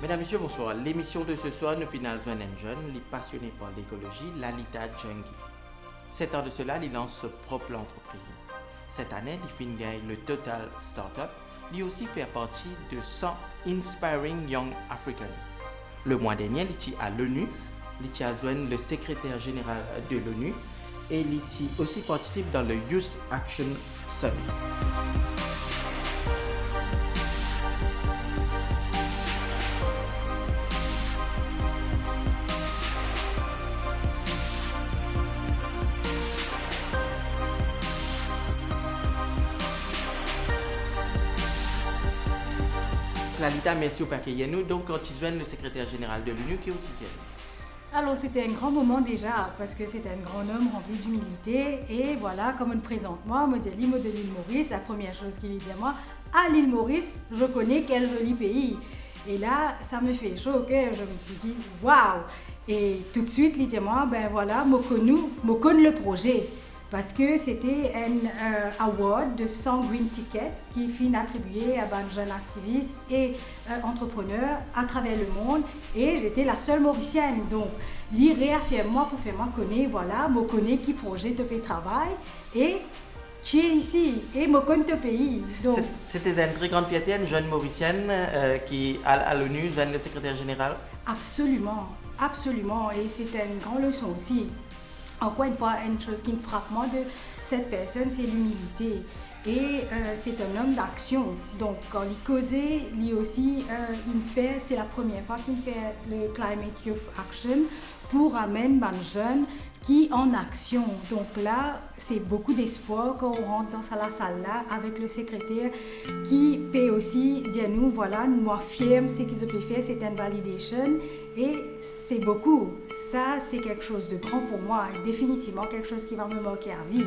Mesdames, Messieurs, bonsoir. L'émission de ce soir nous finale un jeune, les passionnés par l'écologie, Lalita Jungi. 7 ans de cela, il lance sa propre entreprise. Cette année, il gagne le Total Startup. Il aussi fait partie de 100 Inspiring Young Africans. Le mois dernier, il était à l'ONU. Il a joint le secrétaire général de l'ONU et il aussi participe dans le Youth Action Summit. Lalita, merci pour accueillir nous. Donc, quand tu viens le secrétaire général de l'ONU, qui est-il? Alors, c'était un grand moment déjà, parce que c'était un grand homme rempli d'humilité. Et voilà, comme on me présente moi, me dit l'île de l'île Maurice, la première chose qu'il dit à moi, à l'île Maurice, je connais quel joli pays. Et là, ça me fait chaud au cœur. Je me suis dit, waouh! Et tout de suite, il dit à moi, ben voilà, je connais le projet. Parce que c'était un award de 100 green tickets qui fut attribué à des jeunes activistes et entrepreneurs à travers le monde. Et j'étais la seule Mauricienne. Donc, il réaffirme moi pour faire moi connaître, voilà, je connais qui projet de travail et tu es ici et je connais ton pays. Donc, c'était une très grande fierté, une jeune Mauricienne qui, à l'ONU, jeune le secrétaire général. Absolument, absolument. Et c'était une grande leçon aussi. Encore une fois, une chose qui me frappe moi de cette personne, c'est l'humilité. Et c'est un homme d'action. Donc, quand il causait, lui aussi, c'est la première fois qu'il fait le Climate Youth Action pour amener les jeunes qui en action. Donc là, c'est beaucoup d'espoir quand on rentre dans la salle-là avec le secrétaire qui peut aussi dire nous, voilà, nous affirme ce qu'ils ont fait, c'est une validation. Et c'est beaucoup. Ça, c'est quelque chose de grand pour moi et définitivement quelque chose qui va me marquer à vie.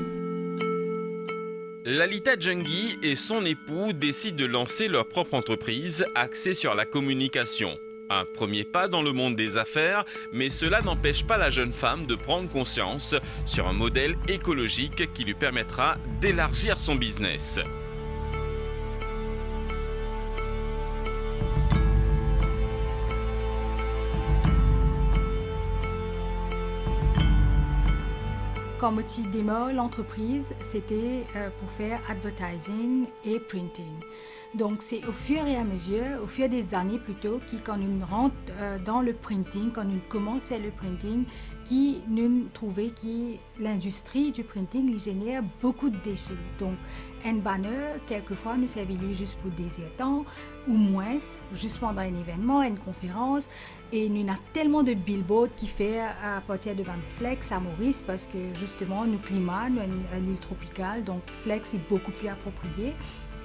Lalita Jungi et son époux décident de lancer leur propre entreprise axée sur la communication. Un premier pas dans le monde des affaires, mais cela n'empêche pas la jeune femme de prendre conscience sur un modèle écologique qui lui permettra d'élargir son business. Quand je démarre l'entreprise, c'était pour faire advertising et printing. Donc c'est au fur et à mesure, au fur des années plutôt, quand on rentre dans le printing, quand on commence à faire le printing, qui nous trouvait que l'industrie du printing génère beaucoup de déchets. Donc un banner, quelquefois, nous servait juste pour des temps ou moins, juste pendant un événement, une conférence. Et nous avons tellement de billboards qui fait à partir de Flex à Maurice parce que justement, nous climat, nous une île tropicale, donc Flex est beaucoup plus approprié.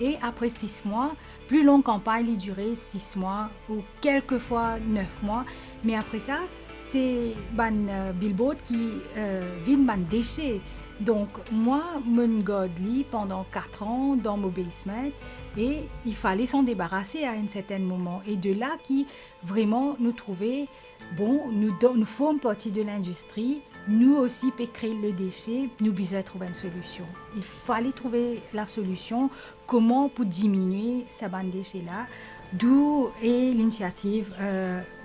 Et après 6 mois, plus longue campagne, il durait 6 mois ou quelquefois 9 mois. Mais après ça, c'est un billboard qui vide des déchets. Donc moi, je garde pendant 4 ans dans mon basement et il fallait s'en débarrasser à un certain moment. Et de là qui vraiment nous trouvait, bon, nous formons partie de l'industrie, nous aussi peut créer le déchet, nous devons trouver une solution. Il fallait trouver la solution, comment pour diminuer ces déchets-là. D'où est l'initiative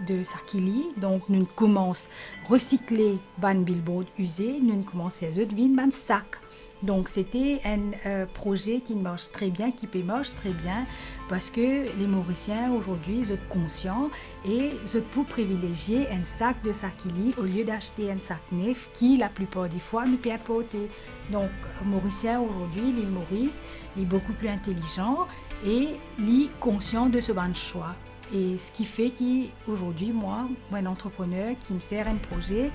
de Sakili. Donc, nous commençons à recycler les billboards usés, nous commençons à faire des sacs. Donc, c'était un projet qui marche très bien, qui peut marcher très bien, parce que les Mauriciens aujourd'hui sont conscients et sont pour privilégier un sac de Sakili au lieu d'acheter un sac neuf qui, la plupart des fois, ne peut pas porter. Donc, Mauriciens aujourd'hui, l'île Maurice, est beaucoup plus intelligent et est conscient de ce bon choix. Et ce qui fait qu'aujourd'hui, moi, un entrepreneur qui fait un projet,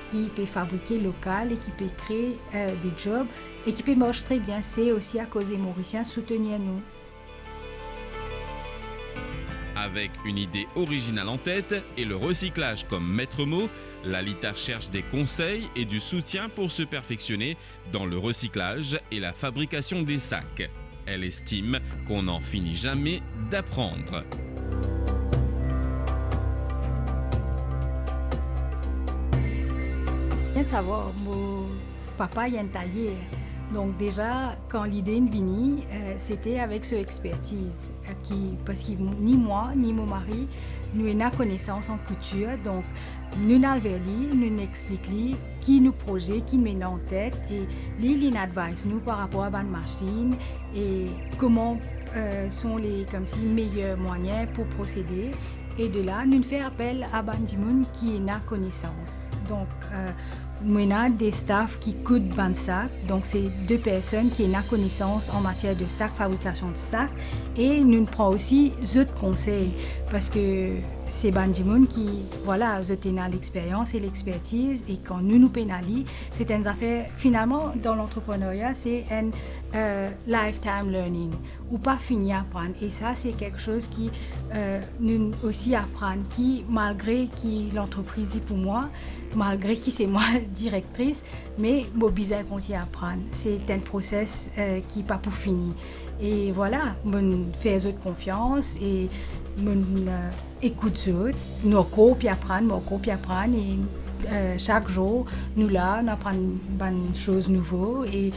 qui peut fabriquer local et qui peut créer des jobs et qui peut marcher très bien. C'est aussi à cause des Mauriciens soutenir nous. Avec une idée originale en tête et le recyclage comme maître mot, Lalita cherche des conseils et du soutien pour se perfectionner dans le recyclage et la fabrication des sacs. Elle estime qu'on n'en finit jamais d'apprendre. Bien de savoir, mon papa il a un tailleur. Donc déjà, quand l'idée est venue, c'était avec cette expertise. Parce que ni moi, ni mon mari, nous avons connaissance en couture. Donc, nous avons nous expliquons qui nous projette, qui nous met en tête et nous advise nous par rapport à la machine et comment sont les meilleurs moyens pour procéder. Et de là, nous faisons appel à Bandimoun qui a connaissance. Donc, nous avons des staffs qui coûtent 20 sacs. Donc, c'est 2 personnes qui ont connaissance en matière de sacs, fabrication de sacs. Et nous prenons aussi d'autres conseils parce que c'est Bandimoun qui, voilà, ont l'expérience et l'expertise. Et quand nous pénalisons, c'est une affaire, finalement, dans l'entrepreneuriat, c'est un lifetime learning. Ou pas finir à apprendre. Et ça, c'est quelque chose qui nous aussi apprendre, qui, malgré que l'entreprise est pour moi, malgré que c'est moi directrice, mais mon business continue à apprendre. C'est un process qui n'est pas pour finir. Et voilà, je fais eux confiance et je écoute eux, nous copions apprendre, et chaque jour, nous apprenons des choses nouvelles et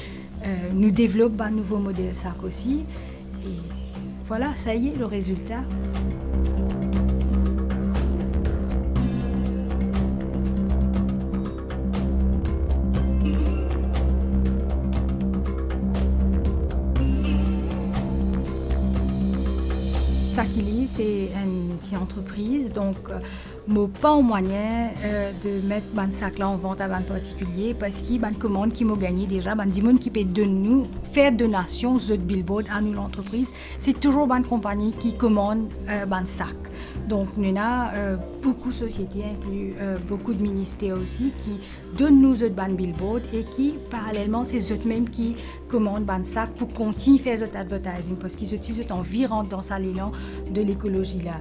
nous développons un nouveau modèle sac aussi. Et voilà, ça y est, le résultat. Takili, c'est une petite entreprise, donc moi pas en moyen de mettre ban sac là en vente à ban particulier parce qu'il y a une commande qui m'a gagné déjà, ban dimon qui peut de nous faire donation de billboard à nous l'entreprise, c'est toujours ban compagnie qui commande ban sac. Donc nous avons beaucoup de sociétés inclus beaucoup de ministères aussi qui donnent nous ban billboard et qui parallèlement c'est eux mêmes qui commandent ban sac pour continuer faire cet advertising parce qu'ils utilisent environ dans ça l'élan de l'écologie là.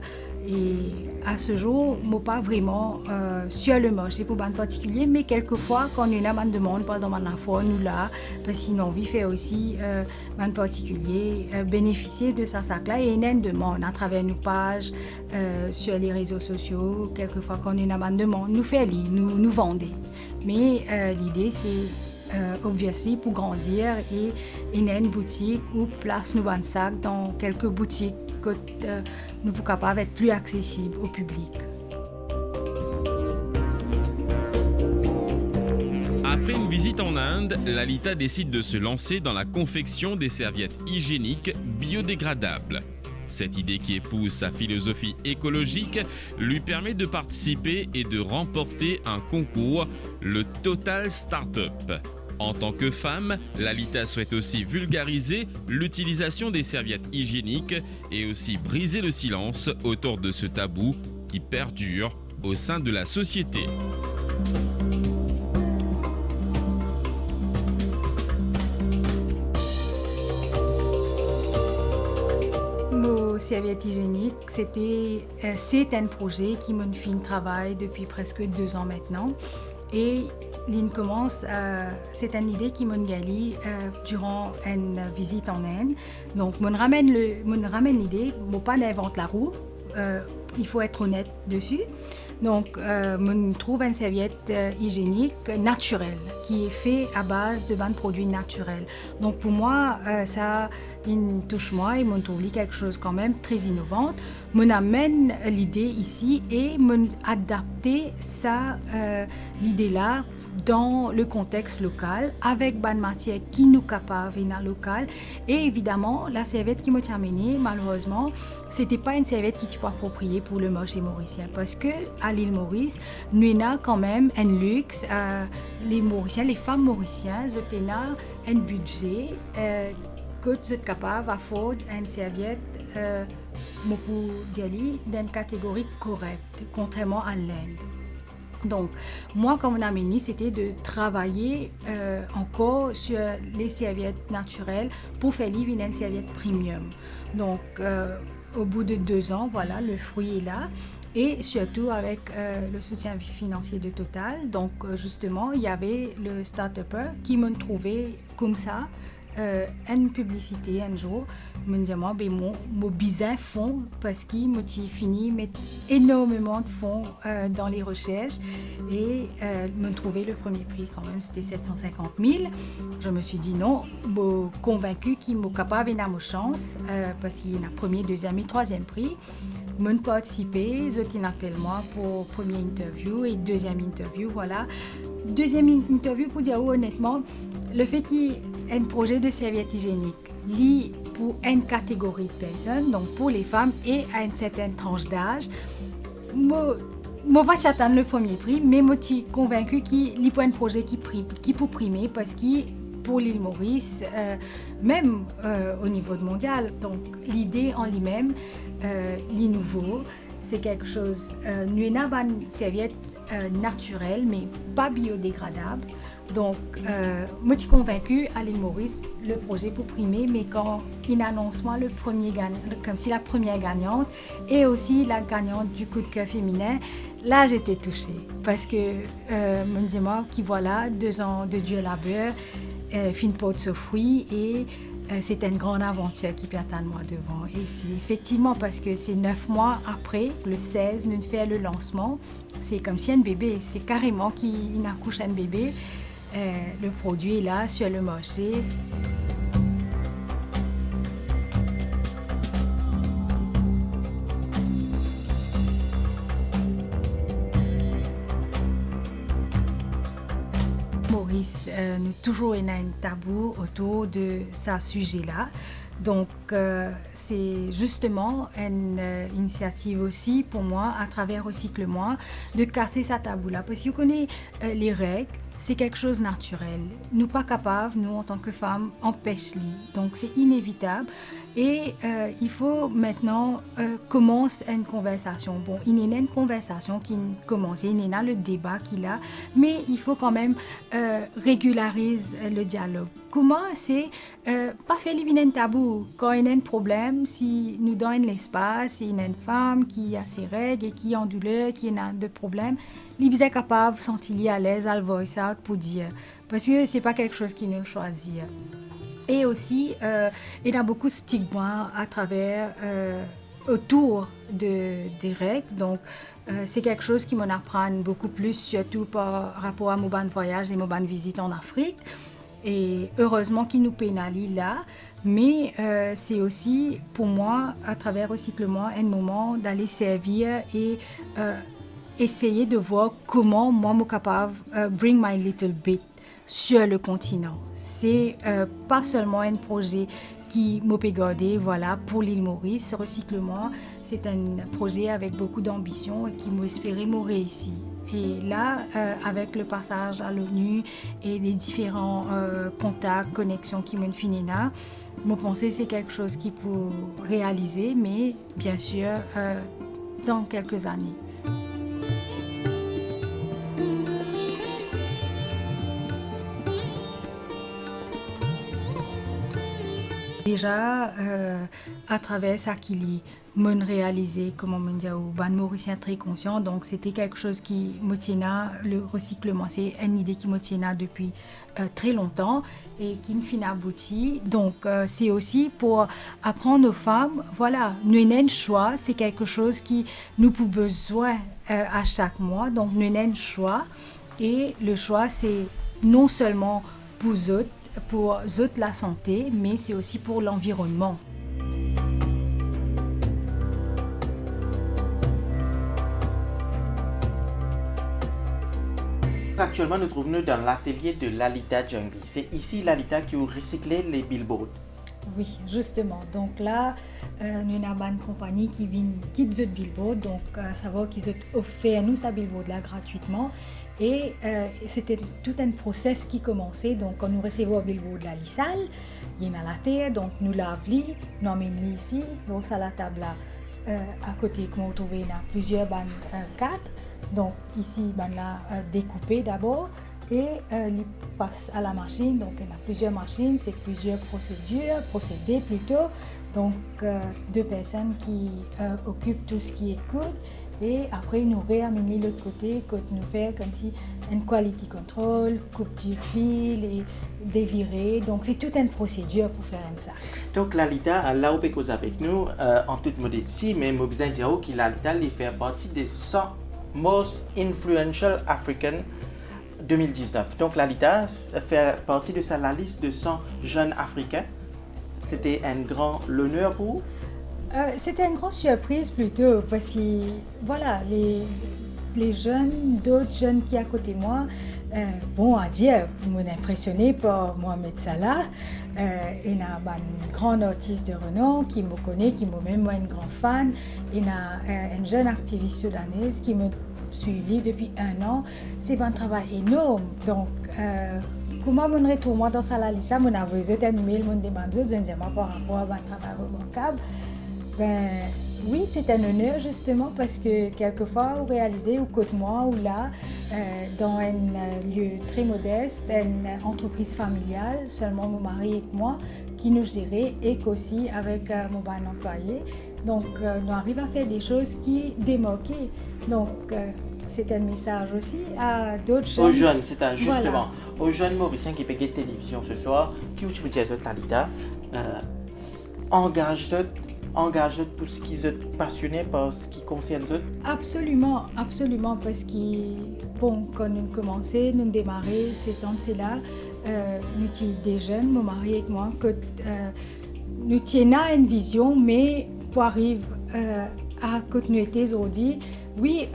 Et à ce jour, je ne suis pas vraiment sur le marché pour ban particulier, mais quelquefois, quand on a une demande, pendant mon affaire, nous là, parce qu'ils ont envie de faire aussi ban particulier, bénéficier de ça sac-là. Et il y a une demande à travers nos pages, sur les réseaux sociaux. Quelquefois, quand on a une demande, nous faisons, nous vendons. Mais l'idée, c'est obviously pour grandir et il y a une boutique où place nos ban sacs dans quelques boutiques que nous sommes capables d'être plus accessibles au public. Après une visite en Inde, Lalita décide de se lancer dans la confection des serviettes hygiéniques biodégradables. Cette idée qui épouse sa philosophie écologique lui permet de participer et de remporter un concours, le Total Startup. En tant que femme, Lalita souhaite aussi vulgariser l'utilisation des serviettes hygiéniques et aussi briser le silence autour de ce tabou qui perdure au sein de la société. Nos serviettes hygiéniques, c'est un projet qui me fait un travail depuis presque 2 ans maintenant. Et l'ine commence, c'est une idée qui m'a gali durant une visite en Inde. Donc, je ramène l'idée, je pas d'invente la roue, il faut être honnête dessus. Donc, je trouve une serviette hygiénique naturelle qui est faite à base de produits naturels. Donc, pour moi, ça touche moi et je trouve quelque chose quand même très innovant. Je amène l'idée ici et je adapter l'idée-là dans le contexte local, avec une matière qui nous capable dans le local. Et évidemment, la serviette qui m'a terminée, malheureusement, c'était pas une serviette qui était appropriée pour le marché mauricien. Parce que à l'île Maurice, nous avons quand même un luxe. Les Mauriciens, les femmes mauriciennes, ils ont un budget que vous êtes capable d'avoir une serviette d'une catégorie correcte, contrairement à l'Inde. Donc, moi, comme on a mené, c'était de travailler encore sur les serviettes naturelles pour faire livrer une serviette premium. Donc, au bout de 2 ans, voilà, le fruit est là. Et surtout avec le soutien financier de Total. Donc, justement, il y avait le start-upper qui m'a trouvé comme ça, une publicité un jour, me dit moi ben mon besoin fond parce qu'il m'a fini mettre énormément de fonds dans les recherches et me trouver le premier prix quand même c'était 750 000. Je me suis dit non, me convaincu qu'il m'a capable d'avoir ma chance parce qu'il y a premier, deuxième et troisième prix. Je participer, ils appellent moi pour première interview et deuxième interview, voilà. Deuxième interview pour dire honnêtement, le fait qu'il y ait un projet de serviette hygiénique lié pour une catégorie de personnes, donc pour les femmes et à une certaine tranche d'âge, je vais s'attendre le premier prix, mais je suis convaincue qu'il y a un projet qui peut primer parce que pour l'île Maurice, même au niveau mondial, donc l'idée en lui-même, les nouveaux, c'est quelque chose, nous avons une serviette naturelle mais pas biodégradable. Donc, moi je suis convaincue à l'île Maurice, le projet pour primer, mais quand il annonce moi le premier gagnant, comme si la première gagnante et aussi la gagnante du coup de cœur féminin, là j'étais touchée parce que me dis moi qui voilà 2 ans de dur labeur, fin porte ce fruit et c'est une grande aventure qui peut attendre moi devant. Et c'est effectivement parce que c'est 9 mois après, le 16, nous fait le lancement. C'est comme si un bébé, c'est carrément qu'il accouche un bébé. Le produit est là sur le marché. Maurice, nous toujours un tabou autour de ce sujet-là. Donc, c'est justement une initiative aussi pour moi, à travers Recycle-moi, de casser ce tabou-là. Parce que vous connaissez les règles, c'est quelque chose de naturel. Nous pas capables, nous en tant que femmes, empêcher-les. Donc, c'est inévitable. Et il faut maintenant commencer une conversation. Bon, il y a une conversation qui commence, il y a le débat qu'il a, mais il faut quand même régulariser le dialogue. Comment c'est pas faire l'éliminer un tabou quand il y a un problème, si nous donnons l'espace, il y a une femme qui a ses règles et qui est en douleur, qui a des problèmes, il est capable de se sentir à l'aise à le voice out pour dire, parce que c'est pas quelque chose qu'il nous choisit. Et aussi, il y a beaucoup de stigmas à travers, autour des règles. Donc, c'est quelque chose qui m'en apprend beaucoup plus, surtout par rapport à mon voyage et mon visite en Afrique. Et heureusement qu'il nous pénalise là. Mais c'est aussi, pour moi, à travers Recycle-moi, un moment d'aller servir et essayer de voir comment moi, je suis capable de bring my little bit sur le continent. C'est pas seulement un projet qui m'a gardé, voilà, pour l'île Maurice. Recycle-moi, c'est un projet avec beaucoup d'ambition et qui m'a espéré m'a réussi. Et là, avec le passage à l'ONU et les différents contacts, connexions qui m'ont fini là, je pensais que c'est quelque chose qui peut réaliser, mais bien sûr, dans quelques années. Déjà, à travers ça qu'il m'ont réalisé, comment on dit, au ban mauricien très conscient. Donc, c'était quelque chose qui me tient, le recyclement, c'est une idée qui me tient depuis très longtemps et qui ne finit abouti. Donc, c'est aussi pour apprendre aux femmes, voilà, nous avons un choix, c'est quelque chose qui nous a besoin à chaque mois. Donc, nous avons un choix et le choix, c'est non seulement pour autres, pour la santé, mais c'est aussi pour l'environnement. Actuellement, nous trouvons dans l'atelier de Lalita Jungle. C'est ici Lalita qui a recyclé les billboards. Oui, justement. Donc là, nous avons une compagnie qui vient quitter le billboard, donc savoir qu'ils ont offert nous sa billboard là gratuitement. Et c'était tout un process qui commençait. Donc, quand nous recevons le billboard là, il sale, il y a la terre, donc nous l'avons, nous amenons ici, nous à la table là, à côté, comme vous trouvez, il y a plusieurs bandes 4. Donc ici, ben là, découpé d'abord et il passe à la machine. Donc il y a plusieurs machines, c'est plusieurs procédés plutôt. Donc 2 personnes qui occupent tout ce qui est coude et après nous réamener l'autre côté, quand nous faire comme si un quality control, coupe de fil et dévirer. Donc c'est toute une procédure pour faire un sac. Donc Lalita, là où cause avec nous, en toute modestie, mais je besoin de dire que Lalita fait partie des 100 most influential African 2019. Donc Lalita fait partie de la liste de 100 jeunes Africains. C'était un grand honneur pour vous? C'était une grande surprise plutôt, parce que voilà, les jeunes, d'autres jeunes qui à côté de moi, bon à dire, vous m'impressionnez par Mohamed Salah. Il y a un grand artiste de renom qui me connaît, qui m'a même moi une grande fan. Il y a une jeune activiste soudanaise qui me suivi depuis 1 an. C'est un travail énorme. Donc, comment mon retour moi dans ça liste, mon avoué, je t'anime, mon demande, je dis moi par rapport à un travail remarquable. Ben oui, c'est un honneur justement parce que quelquefois, vous réalisez, ou côté moi, ou là, dans un lieu très modeste, une entreprise familiale, seulement mon mari et moi, qui nous gérait et qu'aussi avec mon bon employé. Donc, nous arrivons à faire des choses qui démarquent. Donc, c'est un message aussi à d'autres jeunes. Aux jeunes, c'est justement, voilà. Aux jeunes Mauriciens qui payent télévision ce soir, qui vous dire Lalita, engage pour ce qu'ils sont passionnés par ce qui concerne eux. Absolument, absolument, parce que bon, quand nous commençons, nous démarrer ces temps-là, nous sommes des jeunes, mon mari et moi, que nous tenons une vision, mais pour arriver à continuer aujourd'hui, oui,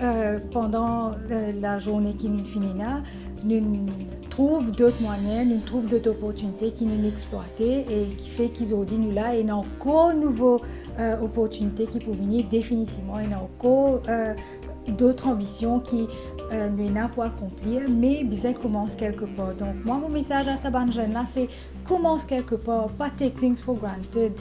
pendant la journée qui nous finit là, nous trouvons d'autres moyens, nous trouvons d'autres opportunités qui nous exploitent et qui fait qu'aujourd'hui nous là, et encore nouveau opportunités qui peuvent venir définitivement. Il y a encore d'autres ambitions qui nous n'ont pas accomplir, mais bien commence quelque part. Donc moi, mon message à ces jeunes-là, c'est commence quelque part, pas take things for granted,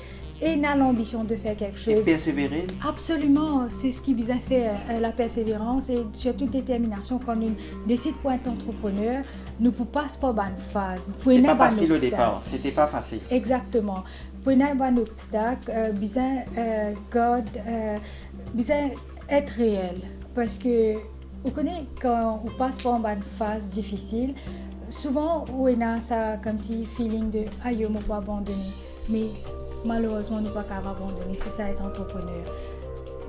et n'a l'ambition de faire quelque chose. Et persévérer. Absolument, c'est ce qui vient faire la persévérance et surtout détermination. Quand on décide pour être entrepreneur, nous ne pouvons pas se faire une phase. C'était pas facile au départ, c'était pas facile. Exactement. Pour un obstacle, besoin être réel. Parce que, vous connaissez, quand on passe par une phase difficile, souvent, on a ça comme si feeling de « aïe, je ne peux pas abandonner ». Mais malheureusement, on ne peut pas abandonner, c'est ça être entrepreneur.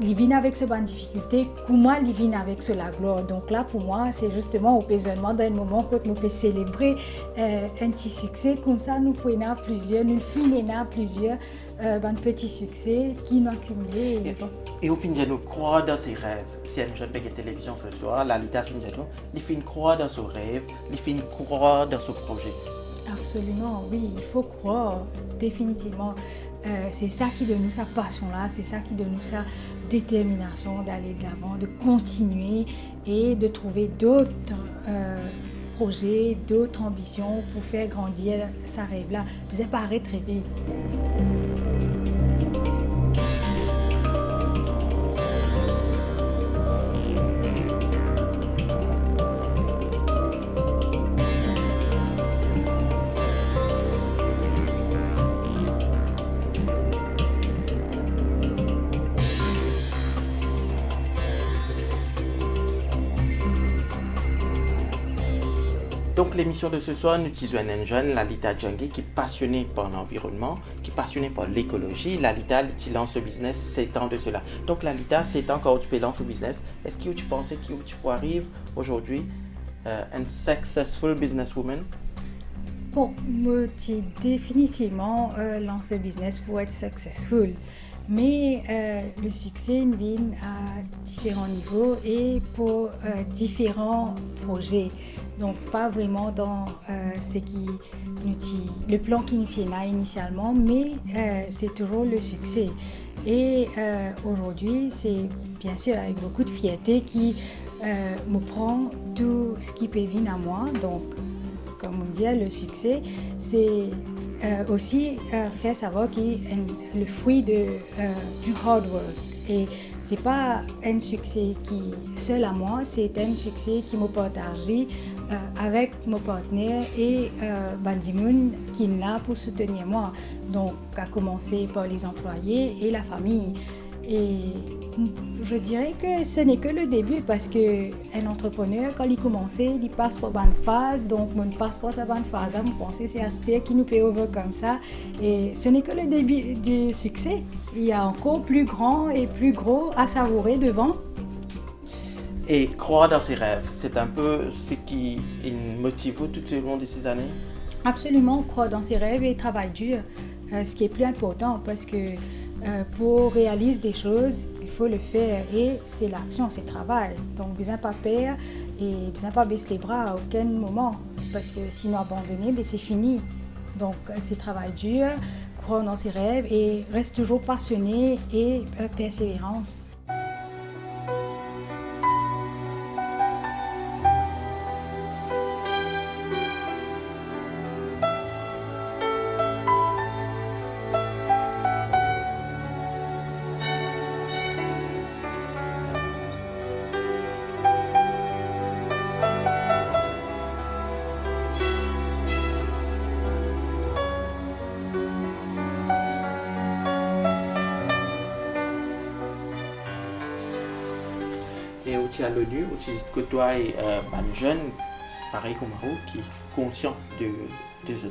Il vient avec ce bonne difficulté, comment il vient avec cela gloire. Donc là, pour moi, c'est justement au pésionnement d'un moment que nous faisons célébrer un petit succès. Comme ça, nous prenons plusieurs, nous filons plusieurs petits succès qui nous accumulés. Et au final, nous croire dans ses rêves. Si une jeune de télévision ce soir, Lalita il fait croire dans son rêve, il fait croire dans son projet. Absolument, oui, il faut croire définitivement. C'est ça qui donne nous sa passion là, c'est ça qui donne nous sa détermination d'aller de l'avant, de continuer et de trouver d'autres projets, d'autres ambitions pour faire grandir sa rêve là. Vous n'avez pas arrêté de rêver. Donc l'émission de ce soir, nous utilisons un jeune, Lalita Djangui, qui est passionné par l'environnement, qui est passionné par l'écologie. Lalita, tu lances ce business 7 ans de cela. Donc Lalita, 7 ans quand tu peux lancer ce business, est-ce que tu pensais que tu peux arriver aujourd'hui une successful businesswoman? Bon, moi, j'ai définitivement lancé le business pour être successful. Mais le succès vient à différents niveaux et pour différents projets. Donc, pas vraiment dans le plan qui nous tient là initialement, mais c'est toujours le succès. Et aujourd'hui, c'est bien sûr avec beaucoup de fierté qui me prend tout ce qui peut venir à moi. Donc, comme on dit, le succès, c'est aussi faire savoir qu'il est le fruit du hard work. Et ce n'est pas un succès qui seul à moi, c'est un succès qui m'a partagé avec mon partenaire et Bandimoun qui est là pour soutenir moi. Donc, à commencer par les employés et la famille. Et je dirais que ce n'est que le début parce qu'un entrepreneur, quand il commence, il passe par une phase. Donc, on passe par cette phase. Je pense que c'est Aster qui nous fait over comme ça. Et ce n'est que le début du succès. Il y a encore plus grand et plus gros à savourer devant. Et croire dans ses rêves, c'est un peu ce qui motive vous tout au long de ces années? Absolument, croire dans ses rêves et travailler dur. Ce qui est plus important parce que pour réaliser des choses, il faut le faire et c'est l'action, c'est le travail. Donc, besoin pas peur et besoin pas baisser les bras à aucun moment parce que sinon abandonner, c'est fini. Donc, c'est travail dur, croire dans ses rêves et reste toujours passionné et persévérant. Et aussi à l'ONU, aussi côtoie des jeunes, pareil comme vous, qui sont conscients de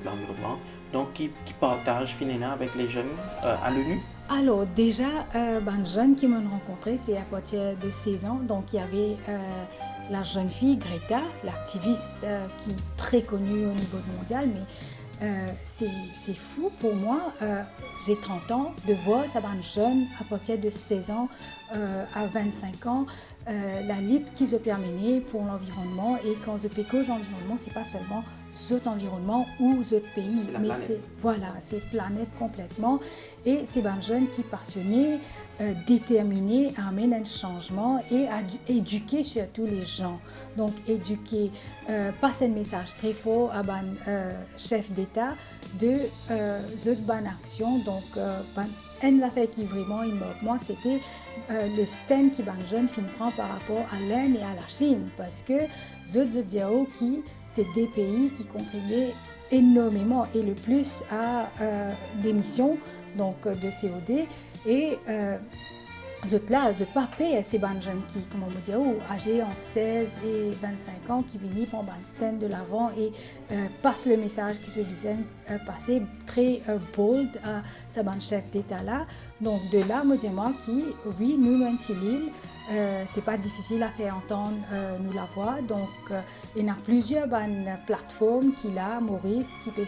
l'environnement, donc qui partagent finalement avec les jeunes à l'ONU. Alors déjà, les jeunes qui m'ont rencontré, c'est à partir de 16 ans. Donc il y avait la jeune fille Greta, l'activiste qui est très connue au niveau mondial, mais c'est fou pour moi, j'ai 30 ans, de voir ça jeune à partir de 16 ans à 25 ans, la lutte qu'ils ont permis pour l'environnement. Et quand je parle d'environnement, ce n'est pas seulement cet environnement ou ce pays, mais c'est planète complètement. Et c'est des jeunes qui sont passionnés, déterminés à amener un changement et à éduquer surtout les gens. Donc éduquer, passer un message très fort à chef d'État de bonne action. Donc une affaire qui vraiment marque moi, c'était le stand qui les jeunes prend par rapport à l'Inde et à la Chine, parce que c'est des pays qui contribuent énormément et le plus à d'émissions donc de CO2 et je pas payer ces jeunes qui, comment on dit, âgés entre 16 et 25 ans qui viennent prendre un stand de l'avant et passent le message qui se disait passer très bold à ce chef d'État là. Donc de là, moi qui, oui, nous, l'île, c'est pas difficile à faire entendre nous la voix. Donc il y a plusieurs plateformes qu'il a, Maurice, qui peut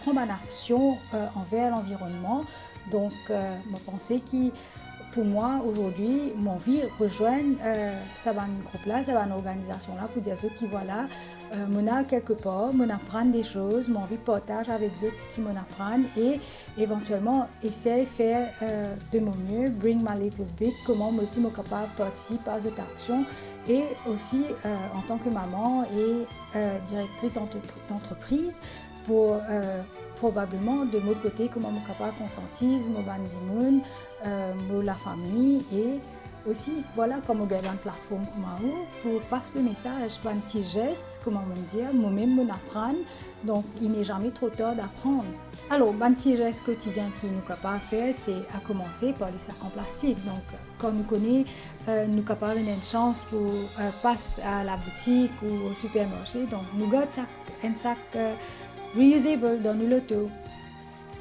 prendre une action envers l'environnement. Donc je pensais qu'il pour moi, aujourd'hui, mon envie de rejoindre ce groupe-là, cette organisation-là, pour dire ceux qui voilà, mon quelque part, mon apprendre des choses, mon envie de partager avec eux ce qu'ils m'en apprennent et éventuellement essayer de faire de mon mieux, bring my little bit, comment moi aussi je suis capable de participer à cette action et aussi en tant que maman et directrice d'entreprise pour probablement de mon côté comment je suis capable de consentir, mon bandimoun, la famille et aussi voilà comme on a une plateforme comme vous pour passer le message par un petit geste, comment on dire, moi-même mon apprendre, donc il n'est jamais trop tard d'apprendre. Alors un petit geste quotidien qui nous capable de faire, c'est à commencer par les sacs en plastique. Donc quand nous connaissons, nous sommes capables une chance pour passer à la boutique ou au supermarché, donc nous gardons un sac reusable dans l'auto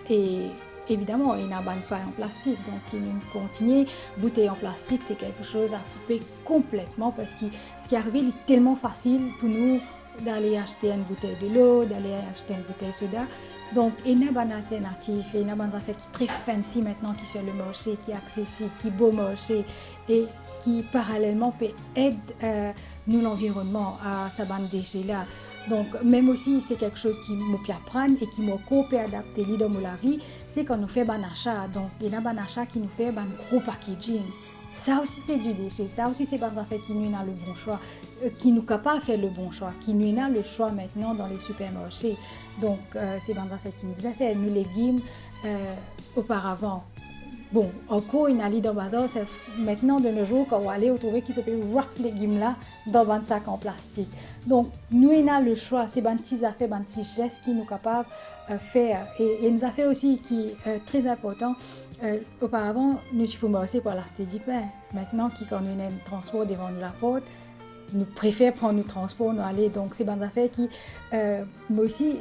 et évidemment, il n'y a pas en plastique, donc il continue. Bouteille en plastique, c'est quelque chose à couper complètement parce que ce qui est arrivé, il est tellement facile pour nous d'aller acheter une bouteille de l'eau, d'aller acheter une bouteille de soda. Donc, il y a une alternative, il y a une affaire qui est très fancy maintenant, qui est sur le marché, qui est accessible, qui est beau marché et qui parallèlement peut aider nous l'environnement à sa bande déchets-là. Donc, même aussi, c'est quelque chose qui m'a pu apprendre et qui m'a coupé adapter dans ma vie, c'est quand nous faisons un achat. Donc, il y a un achat qui nous fait un gros packaging. Ça aussi, c'est du déchet. Ça aussi, c'est pas un fait qui nous a le bon choix, qui nous capable de faire le bon choix, qui nous a le choix maintenant dans les supermarchés. Donc, c'est pas un fait qui nous a fait. Nous légumes, auparavant, Bon, encore une allée dans le bazar, c'est maintenant de nos jours qu'on va aller trouver qui se peut voir les légumes là dans un sac en plastique. Donc, nous, on a le choix, c'est des petites affaires, des petits gestes qui nous capables de faire. Et une affaire aussi qui est très important, auparavant, nous pouvons aussi pour l'acheter du pain. Maintenant, quand on a un transport devant la porte, nous préférons prendre le transport, nous aller. Donc, c'est des affaires qui, moi aussi,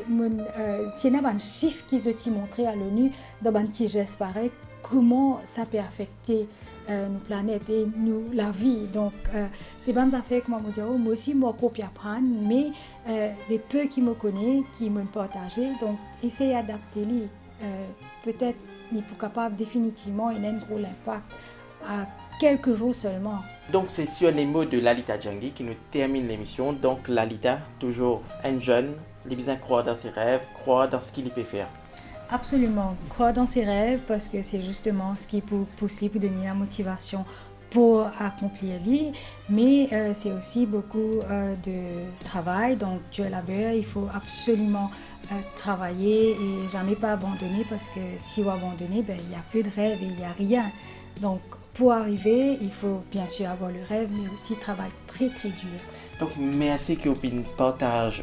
tiens, un chiffre qui se montré à l'ONU dans un petit geste pareil, comment ça peut affecter nos planètes et la vie. Donc, c'est des affaires que moi aussi, moi, copie apprendre, mais des peu qui me connaissent, qui me partagent. Donc, essayer d'adapter les. Peut-être il est capable définitivement, il a un gros impact à quelques jours seulement. Donc c'est sur les mots de Lalita Janggi qui nous termine l'émission. Donc Lalita, toujours un jeune, il a besoin de croire dans ses rêves, croire dans ce qu'il peut faire. Absolument, croire dans ses rêves parce que c'est justement ce qui peut pousser pour donner la motivation pour accomplir les, mais c'est aussi beaucoup de travail, donc du labeur, il faut absolument travailler et jamais pas abandonner parce que si on abandonne, il n'y a plus de rêve et il n'y a rien. Donc pour arriver, il faut bien sûr avoir le rêve, mais aussi travailler très très dur. Donc merci que vous partagez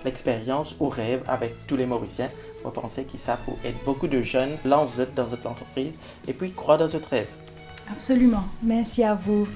l'expérience ou rêve avec tous les Mauriciens. On pensait que ça pour aider beaucoup de jeunes dans votre entreprise et puis croire dans votre rêve. Absolument, merci à vous.